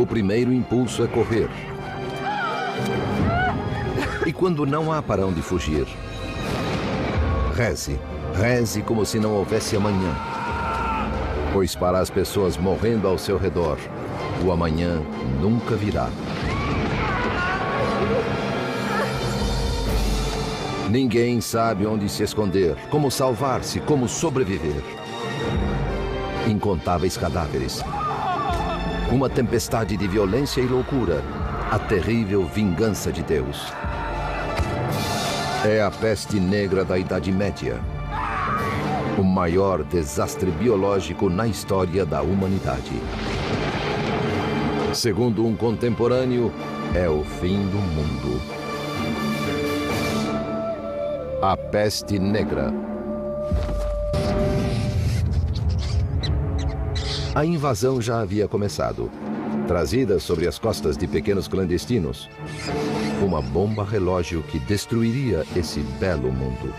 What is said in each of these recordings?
seu primeiro impulso é correr. E quando não há para onde fugir, reze, reze como se não houvesse amanhã. Pois para as pessoas morrendo ao seu redor, o amanhã nunca virá. Ninguém sabe onde se esconder, como salvar-se, como sobreviver. Incontáveis cadáveres. Uma tempestade de violência e loucura. A terrível vingança de Deus. É a peste negra da Idade Média. O maior desastre biológico na história da humanidade. Segundo um contemporâneo, é o fim do mundo. A peste negra. A invasão já havia começado. Trazida sobre as costas de pequenos clandestinos. Uma bomba relógio que destruiria esse belo mundo.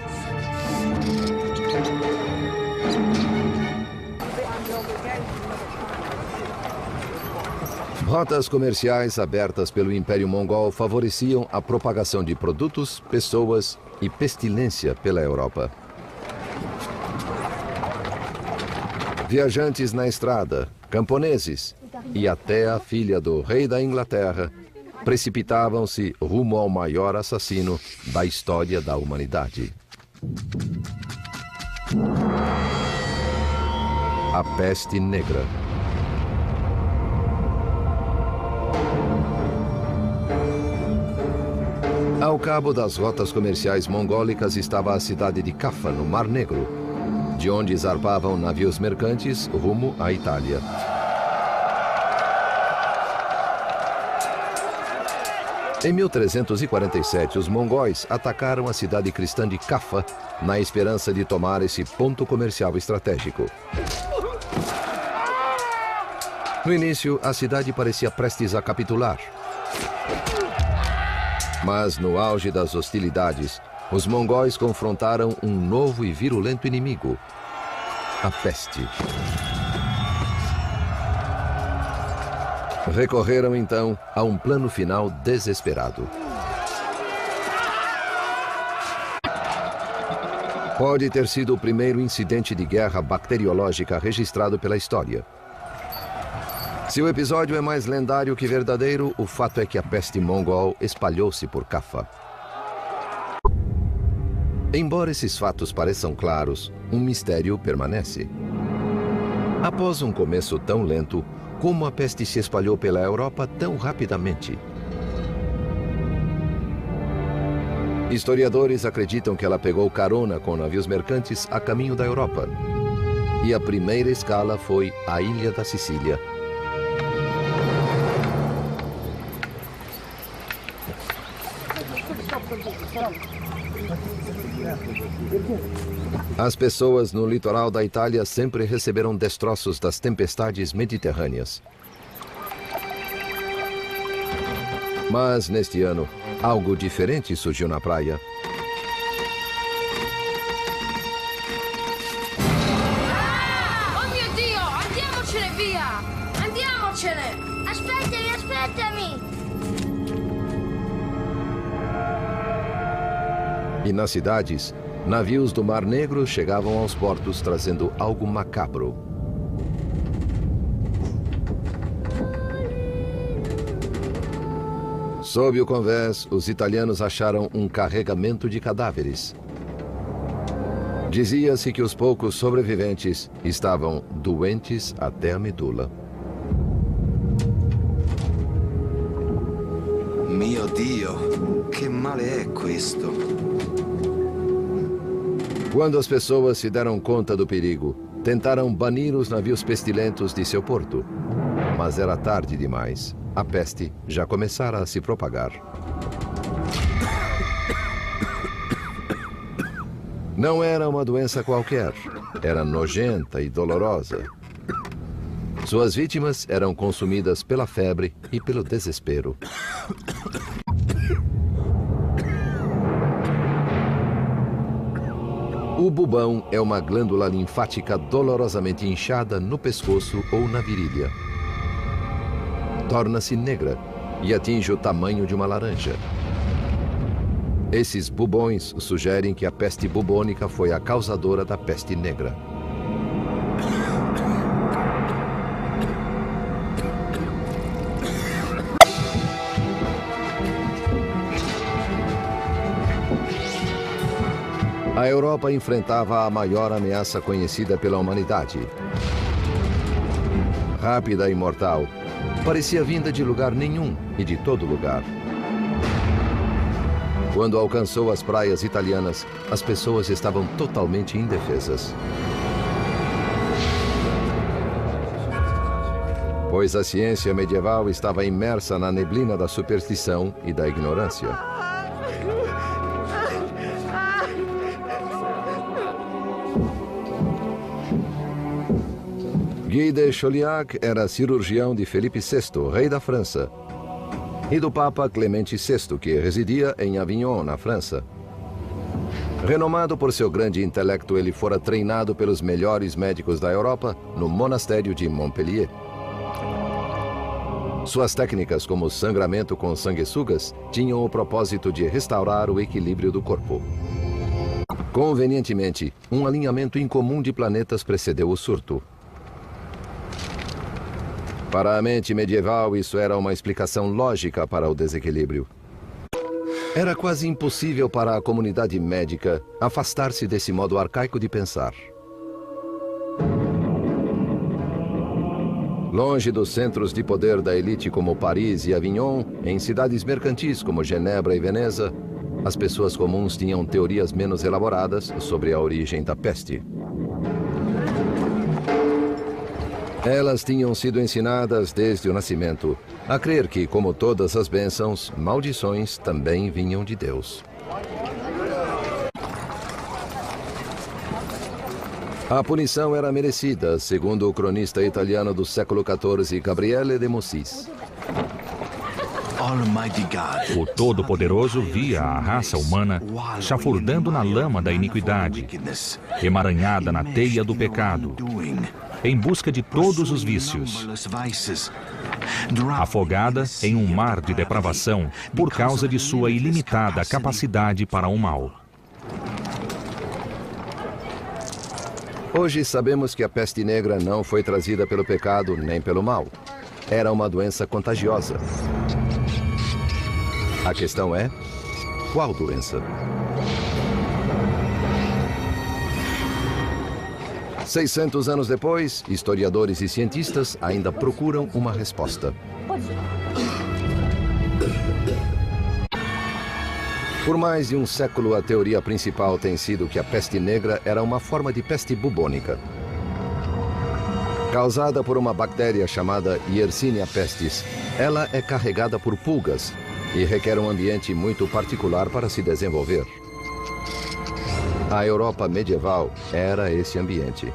Rotas comerciais abertas pelo Império Mongol favoreciam a propagação de produtos, pessoas e pestilência pela Europa. Viajantes na estrada, camponeses e até a filha do rei da Inglaterra precipitavam-se rumo ao maior assassino da história da humanidade. A peste negra. Ao cabo das rotas comerciais mongólicas estava a cidade de Kaffa, no Mar Negro, de onde zarpavam navios mercantes rumo à Itália. Em 1347, os mongóis atacaram a cidade cristã de Kaffa na esperança de tomar esse ponto comercial estratégico. No início, a cidade parecia prestes a capitular. Mas, no auge das hostilidades, os mongóis confrontaram um novo e virulento inimigo, a peste. Recorreram, então, a um plano final desesperado. Pode ter sido o primeiro incidente de guerra bacteriológica registrado pela história. Se o episódio é mais lendário que verdadeiro, o fato é que a peste mongol espalhou-se por Kaffa. Embora esses fatos pareçam claros, um mistério permanece. Após um começo tão lento, como a peste se espalhou pela Europa tão rapidamente? Historiadores acreditam que ela pegou carona com navios mercantes a caminho da Europa. E a primeira escala foi a ilha da Sicília. As pessoas no litoral da Itália sempre receberam destroços das tempestades mediterrâneas. Mas, neste ano, algo diferente surgiu na praia. Oh mio Dio! Andiamocene via! Andiamocene! Aspettami, aspettami! E nas cidades, navios do Mar Negro chegavam aos portos trazendo algo macabro. Sob o convés, os italianos acharam um carregamento de cadáveres. Dizia-se que os poucos sobreviventes estavam doentes até a medula. Mio Dio, che male è questo? Quando as pessoas se deram conta do perigo, tentaram banir os navios pestilentos de seu porto. Mas era tarde demais. A peste já começara a se propagar. Não era uma doença qualquer. Era nojenta e dolorosa. Suas vítimas eram consumidas pela febre e pelo desespero. O bubão é uma glândula linfática dolorosamente inchada no pescoço ou na virilha. torna-se negra e atinge o tamanho de uma laranja. Esses bubões sugerem que a peste bubônica foi a causadora da peste negra. A Europa enfrentava a maior ameaça conhecida pela humanidade. Rápida e mortal, parecia vinda de lugar nenhum e de todo lugar. Quando alcançou as praias italianas, as pessoas estavam totalmente indefesas. Pois a ciência medieval estava imersa na neblina da superstição e da ignorância. Guy de Chauliac era cirurgião de Felipe VI, rei da França, e do Papa Clemente VI, que residia em Avignon, na França. Renomado por seu grande intelecto, ele fora treinado pelos melhores médicos da Europa no monastério de Montpellier. Suas técnicas, como sangramento com sanguessugas, tinham o propósito de restaurar o equilíbrio do corpo. Convenientemente, um alinhamento incomum de planetas precedeu o surto. Para a mente medieval, isso era uma explicação lógica para o desequilíbrio. Era quase impossível para a comunidade médica afastar-se desse modo arcaico de pensar. Longe dos centros de poder da elite como Paris e Avignon, em cidades mercantis como Genebra e Veneza, as pessoas comuns tinham teorias menos elaboradas sobre a origem da peste. Elas tinham sido ensinadas desde o nascimento a crer que, como todas as bênçãos, maldições também vinham de Deus. A punição era merecida, segundo o cronista italiano do século XIV, Gabriele de Mussis. O Todo-Poderoso via a raça humana chafurdando na lama da iniquidade, emaranhada na teia do pecado, em busca de todos os vícios, afogada em um mar de depravação por causa de sua ilimitada capacidade para o mal. Hoje sabemos que a peste negra não foi trazida pelo pecado nem pelo mal. Era uma doença contagiosa. A questão é, qual doença? 600 anos depois, historiadores e cientistas ainda procuram uma resposta. Por mais de um século, a teoria principal tem sido que a peste negra era uma forma de peste bubônica. Causada por uma bactéria chamada Yersinia pestis, ela é carregada por pulgas e requer um ambiente muito particular para se desenvolver. A Europa medieval era esse ambiente.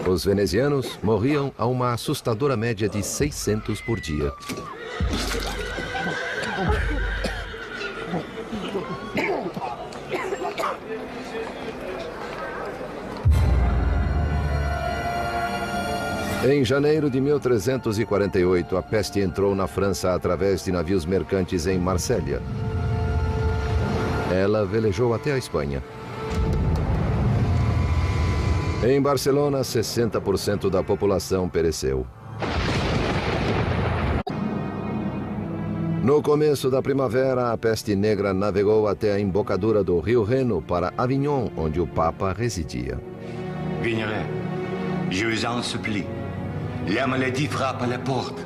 Os venezianos morriam a uma assustadora média de 600 por dia. Em janeiro de 1348, a peste entrou na França através de navios mercantes em Marsella. Ela velejou até a Espanha. Em Barcelona, 60% da população pereceu. No começo da primavera, a peste negra navegou até a embocadura do rio Reno para Avignon, onde o Papa residia. Vigneray, je vous en supplie. La maladie frappe à la porte.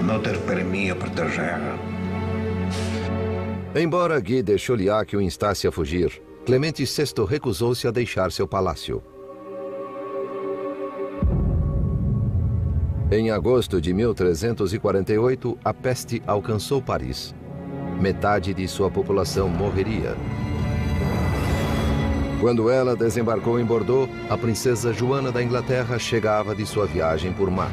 Não ter para mim a proteger. Embora Guy de Chauliac o instasse a fugir, Clemente VI recusou-se a deixar seu palácio. Em agosto de 1348, a peste alcançou Paris. Metade de sua população morreria. Quando ela desembarcou em Bordeaux, a princesa Joana da Inglaterra chegava de sua viagem por mar.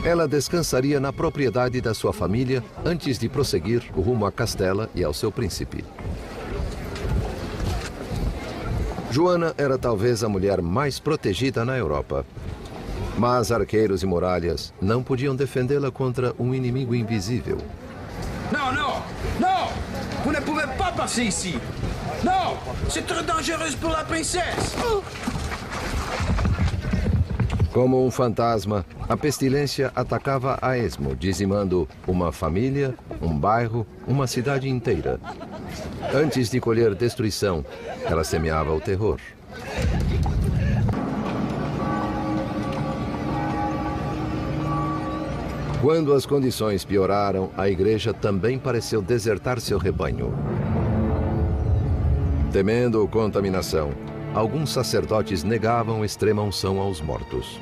Ela descansaria na propriedade da sua família antes de prosseguir rumo a Castela e ao seu príncipe. Joana era talvez a mulher mais protegida na Europa. Mas arqueiros e muralhas não podiam defendê-la contra um inimigo invisível. Non, non, non! Vous ne pouvez pas passer ici! Non! C'est trop dangereux pour la princesse! Como um fantasma, a pestilência atacava a esmo, dizimando uma família, um bairro, uma cidade inteira. Antes de colher destruição, ela semeava o terror. Quando as condições pioraram, a igreja também pareceu desertar seu rebanho. Temendo contaminação, alguns sacerdotes negavam extrema unção aos mortos.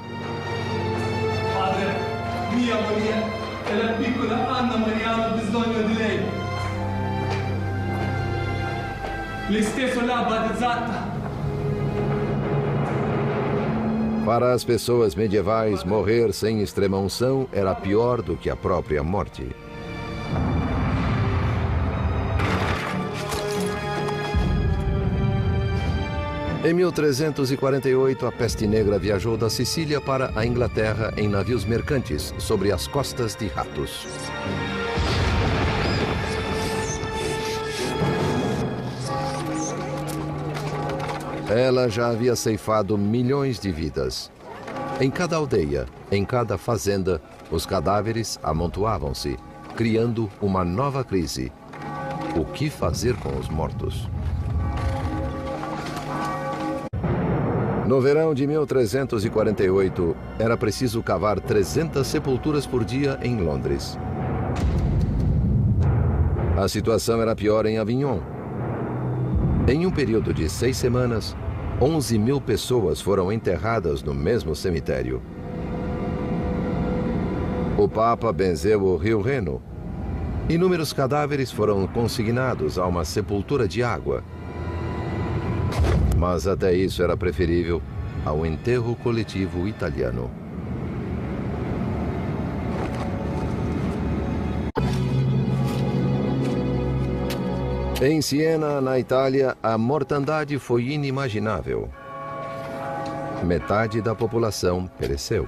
Para as pessoas medievais, morrer sem extrema unção era pior do que a própria morte. Em 1348, a peste negra viajou da Sicília para a Inglaterra em navios mercantes sobre as costas de Ratos. Ela já havia ceifado milhões de vidas. Em cada aldeia, em cada fazenda, os cadáveres amontoavam-se, criando uma nova crise. O que fazer com os mortos? No verão de 1348, era preciso cavar 300 sepulturas por dia em Londres. A situação era pior em Avignon. Em um período de 6 semanas, 11.000 pessoas foram enterradas no mesmo cemitério. O Papa benzeu o rio Reno. Inúmeros cadáveres foram consignados a uma sepultura de água. Mas até isso era preferível ao enterro coletivo italiano. Em Siena, na Itália, a mortandade foi inimaginável. Metade da população pereceu.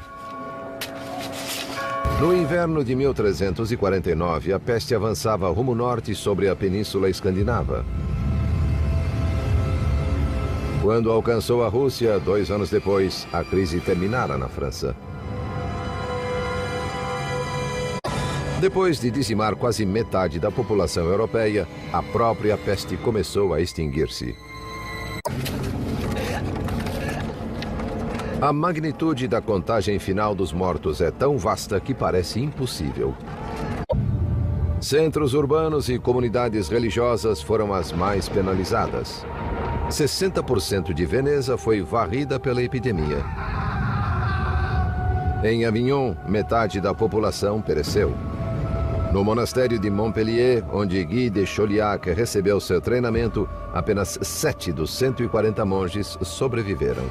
No inverno de 1349, a peste avançava rumo norte sobre a Península Escandinava. Quando alcançou a Rússia, 2 anos depois, a crise terminara na França. Depois de dizimar quase metade da população europeia, a própria peste começou a extinguir-se. A magnitude da contagem final dos mortos é tão vasta que parece impossível. Centros urbanos e comunidades religiosas foram as mais penalizadas. 60% de Veneza foi varrida pela epidemia. Em Avignon, metade da população pereceu. No monastério de Montpellier, onde Guy de Chauliac recebeu seu treinamento, apenas 7 dos 140 monges sobreviveram.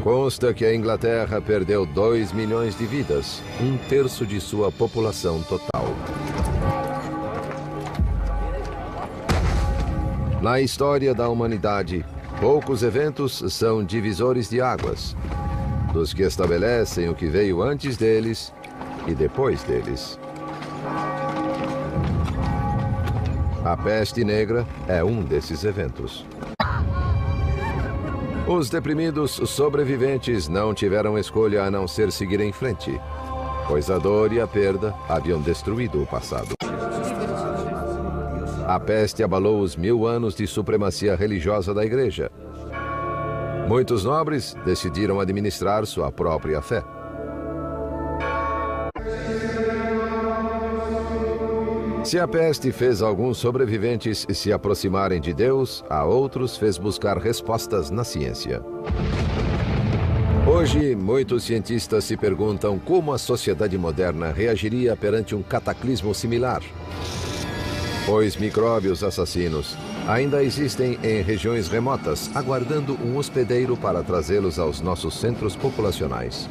Consta que a Inglaterra perdeu 2 milhões de vidas, 1/3 de sua população total. Na história da humanidade, poucos eventos são divisores de águas, dos que estabelecem o que veio antes deles e depois deles. A peste negra é um desses eventos. Os deprimidos sobreviventes não tiveram escolha a não ser seguir em frente, pois a dor e a perda haviam destruído o passado. A peste abalou os 1000 anos de supremacia religiosa da Igreja. Muitos nobres decidiram administrar sua própria fé. Se a peste fez alguns sobreviventes se aproximarem de Deus, a outros fez buscar respostas na ciência. Hoje, muitos cientistas se perguntam como a sociedade moderna reagiria perante um cataclismo similar. Pois micróbios assassinos ainda existem em regiões remotas, aguardando um hospedeiro para trazê-los aos nossos centros populacionais.